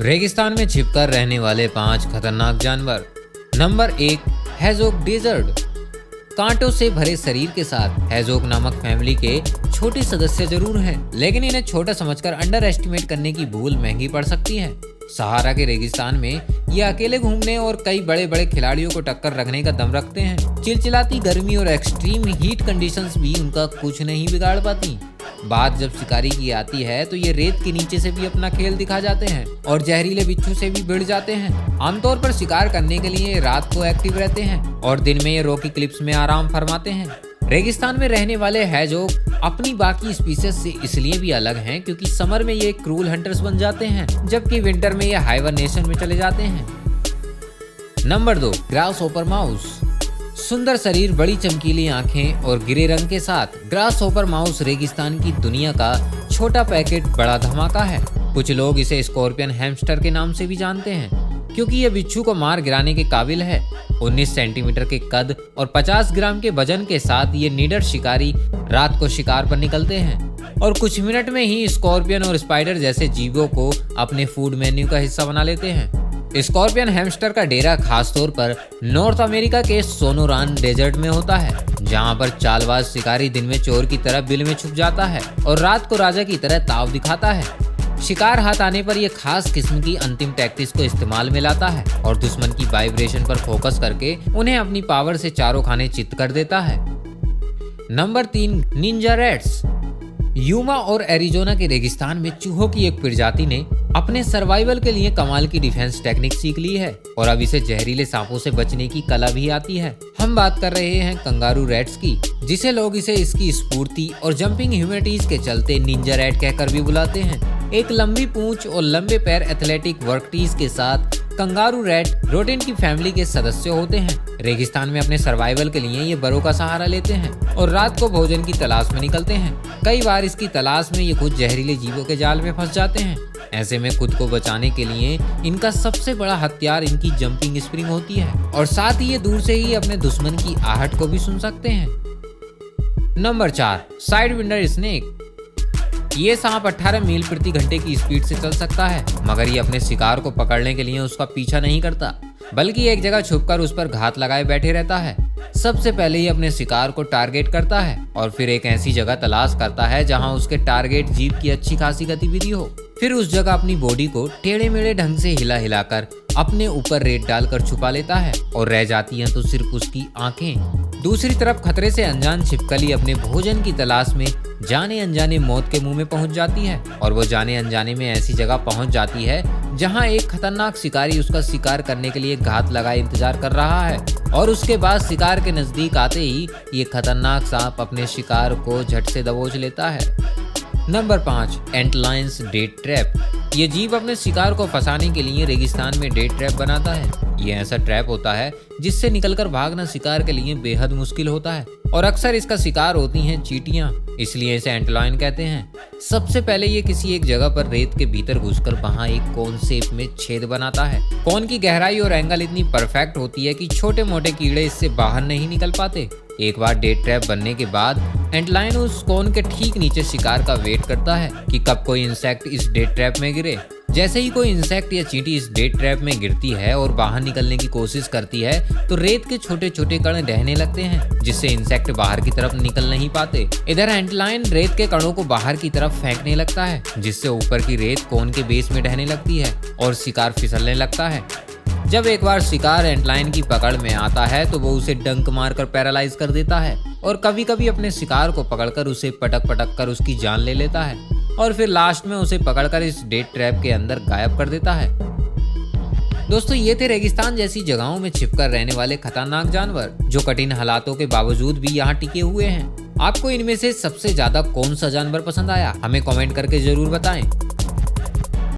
रेगिस्तान में छिपकर रहने वाले 5 खतरनाक जानवर। Number 1, hedgehog desert. कांटों से भरे शरीर के साथ हेजोक नामक फैमिली के छोटे सदस्य जरूर हैं, लेकिन इन्हें छोटा समझकर अंडर एस्टिमेट करने की भूल महंगी पड़ सकती है। सहारा के रेगिस्तान में ये अकेले घूमने और कई बड़े बड़े खिलाड़ियों को टक्कर रखने का दम रखते हैं। चिलचिलाती गर्मी और एक्सट्रीम हीट कंडीशंस भी उनका कुछ नहीं बिगाड़ पाती। बात जब शिकारी की आती है तो ये रेत के नीचे से भी अपना खेल दिखा जाते हैं और जहरीले बिच्छू से भी भिड़ जाते हैं। आमतौर पर शिकार करने के लिए रात को एक्टिव रहते हैं और दिन में ये रॉकी क्लिप्स में आराम फरमाते हैं। रेगिस्तान में रहने वाले हेजोक अपनी बाकी स्पीसीज से इसलिए भी अलग हैं क्योंकि समर में ये क्रूल हंटर्स बन जाते हैं, जबकि विंटर में ये हाइबरनेशन में चले जाते हैं। Number 2, grasshopper mouse. सुंदर शरीर, बड़ी चमकीली आंखें और गिरे रंग के साथ ग्रासहोपर माउस रेगिस्तान की दुनिया का छोटा पैकेट बड़ा धमाका है। कुछ लोग इसे स्कॉर्पियन हैमस्टर के नाम से भी जानते हैं क्योंकि ये बिच्छू को मार गिराने के काबिल है। 19 सेंटीमीटर के कद और 50 ग्राम के वजन के साथ ये निडर शिकारी रात को शिकार पर निकलते हैं और कुछ मिनट में ही स्कॉर्पियन और स्पाइडर जैसे जीवों को अपने फूड मेन्यू का हिस्सा बना लेते हैं। स्कॉर्पियन हैमस्टर का डेरा खासतौर पर नॉर्थ अमेरिका के सोनोरान डेजर्ट में होता है, जहां पर चालबाज शिकारी दिन में चोर की तरह बिल में छुप जाता है और रात को राजा की तरह ताव दिखाता है। शिकार हाथ आने पर यह खास किस्म की अंतिम टैक्टिस को इस्तेमाल में लाता है और दुश्मन की वाइब्रेशन पर फोकस करके उन्हें अपनी पावर से चारों खाने चित्त कर देता है। Number 3, Ninja rats. यूमा और एरिजोना के रेगिस्तान में चूहों की एक प्रजाति ने अपने सर्वाइवल के लिए कमाल की डिफेंस टेक्निक सीख ली है और अब इसे जहरीले सांपों से बचने की कला भी आती है। हम बात कर रहे हैं कंगारू रैट्स की, जिसे लोग इसे इसकी स्फूर्ति और जंपिंग ह्यूमैनिटीज के चलते निंजा रैट कहकर भी बुलाते हैं। एक लंबी पूंछ और लंबे पैर एथलेटिक वर्कटीज के साथ कंगारू रैट रोडेंट की फैमिली के सदस्य होते हैं। रेगिस्तान में अपने सर्वाइवल के लिए ये बरों का सहारा लेते हैं और रात को भोजन की तलाश में निकलते हैं। कई बार इसकी तलाश में ये खुद जहरीले जीवों के जाल में फंस जाते हैं। ऐसे में खुद को बचाने के लिए इनका सबसे बड़ा हथियार इनकी जंपिंग स्प्रिंग होती है और साथ ही ये दूर से ही अपने दुश्मन की आहट को भी सुन सकते हैं। Number 4, side vendor snake. ये सांप 18 मील प्रति घंटे की स्पीड से चल सकता है, मगर ये अपने शिकार को पकड़ने के लिए उसका पीछा नहीं करता, बल्कि एक जगह छुपकर उस पर घात लगाए बैठे रहता है। सबसे पहले ये अपने शिकार को टारगेट करता है और फिर एक ऐसी जगह तलाश करता है जहां उसके टारगेट जीव की अच्छी खासी गतिविधि हो। फिर उस जगह अपनी बॉडी को टेढ़े मेढ़े ढंग से हिला हिलाकर अपने ऊपर रेत डालकर छुपा लेता है और रह जाती हैं तो सिर्फ उसकी आंखें। दूसरी तरफ खतरे से अनजान छिपकली अपने भोजन की तलाश में जाने अनजाने मौत के मुंह में पहुंच जाती है और वो जाने अनजाने में ऐसी जगह पहुंच जाती है जहां एक खतरनाक शिकारी उसका शिकार करने के लिए घात लगाए इंतजार कर रहा है और उसके बाद शिकार के नजदीक आते ही ये खतरनाक सांप अपने शिकार को झट से दबोच लेता है। Number 5, antlions that trap. ये जीव अपने शिकार को फंसाने के लिए रेगिस्तान में डेट ट्रैप बनाता है। ये ऐसा ट्रैप होता है जिससे निकलकर भागना शिकार के लिए बेहद मुश्किल होता है और अक्सर इसका शिकार होती हैं चींटियां, इसलिए इसे एंटलायन कहते हैं। सबसे पहले ये किसी एक जगह पर रेत के भीतर घुसकर वहां एक कोन शेप में छेद बनाता है। कोन की गहराई और एंगल इतनी परफेक्ट होती है कि छोटे मोटे कीड़े इससे बाहर नहीं निकल पाते। एक बार डेट ट्रैप बनने के बाद एंटलायन उस कोन के ठीक नीचे शिकार का वेट करता है कि कब कोई इंसेक्ट इस डेट ट्रैप में गिरे। जैसे ही कोई इंसेक्ट या चींटी इस डेट ट्रैप में गिरती है और बाहर निकलने की कोशिश करती है तो रेत के छोटे छोटे कण ढहने लगते हैं, जिससे इंसेक्ट बाहर की तरफ निकल नहीं पाते। इधर एंटलायन रेत के कणों को बाहर की तरफ फेंकने लगता है, जिससे ऊपर की रेत कोन के बेस में ढहने लगती है और शिकार फिसलने लगता है। जब एक बार शिकार एंटलायन की पकड़ में आता है तो वो उसे डंक मारकर पैरालाइज कर देता है और कभी कभी अपने शिकार को पकड़कर उसे पटक पटक कर उसकी जान ले लेता है और फिर लास्ट में उसे पकड़कर इस डेट ट्रैप के अंदर गायब कर देता है। दोस्तों, ये थे रेगिस्तान जैसी जगहों में छिपकर रहने वाले खतरनाक जानवर जो कठिन हालातों के बावजूद भी यहाँ टिके हुए हैं। आपको इनमें से सबसे ज्यादा कौन सा जानवर पसंद आया, हमें कमेंट करके जरूर बताएं।